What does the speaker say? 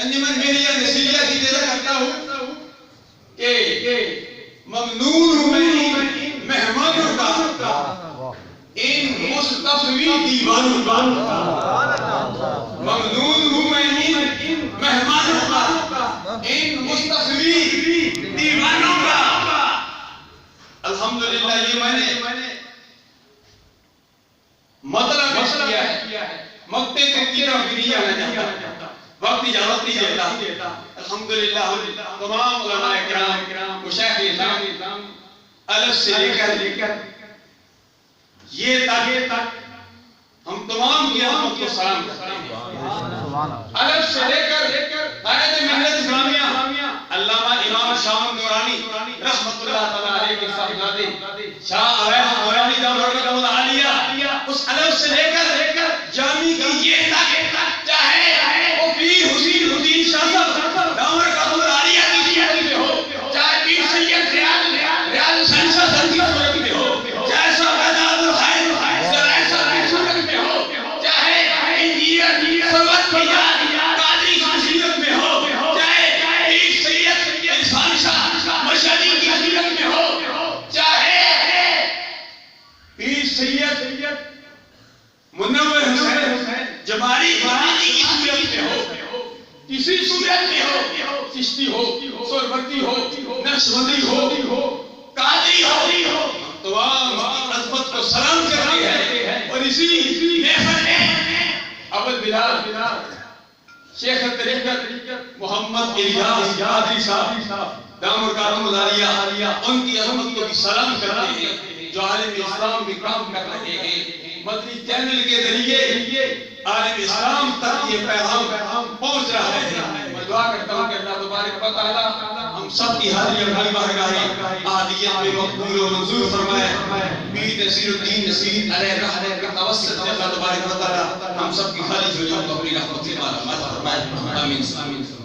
انجمن میریا نصیریہ کی جیسا کرتا ہوں کہ ممنون ہوں میں ان مہمانوں کا، ان مصطفی دیوانوں کا، ممنون ہوں میں ان مہمانوں کا، ان مصطفی دیوانوں کا۔ الحمدللہ یہ میں نے مطلب کیا ہے، مقتے تقدیر افریہ میں جاتا، وقت اجازت نہیں دیتا۔ الحمدللہ تمام علماء کرام، مشایخ اسلام، الف سے لے کر یہ تک ہم تمام کی عظمت کو سلام کرتے ہیں۔ الف سے لے کر قائد ملت اسلامیہ علامہ امام شاہ نورانی رحمت اللہ تعالیٰ علیہ کے صاحبزادے شاہ علیہ نورانی دامت العالیہ، اس الف سے لے کر جامی کی یہ تک چاہے وہ پیر حسین الدین شاہ صاحب دامت العالیہ کی شہر میں ہو، چاہے پیر سید ریاض شنشا سنگی صورت میں ہو، چاہے صاحب عبدالحائر ذرائع صاحب صورت میں ہو، چاہے انجینئر سروت قادری صورت میں ہو، چاہے پیر سید انسان شاہ مشہدی کی صورت میں ہو، چاہے پیر سید منور حسین جباری کی صورت میں ہو، کسی صورت میں ہو، چشتی ہو، سوربتی ہو، نقشبندی ہو، قادری ہو، تمام عظمت کو سلام کرتے ہیں۔ اور اسی محفل میں ابو بلال شیخ طریقت محمد الیاس قادری صاحب دامت العالیہ ان کی عظمت کو بھی سلام کرتے ہیں، جو عالم اسلام میں کام کر رہے ہیں۔ مدنی چینل کے ذریعے عالم اسلام تک یہ پیغام پہنچ رہا ہے۔ میں دعا کرتا ہوں کہ اللہ تبارک و تعالی ہم سب کی حاضری اپنی بارگاہ احادیت میں مقبول و منظور فرمائے۔ پیر نصیر الدین نصیر علیہ رحمہ کے توسط سے اللہ تبارک و تعالی ہم سب کی خالی جولیوں کو اپنی رحمت سے مالا مال فرمائے۔ آمین۔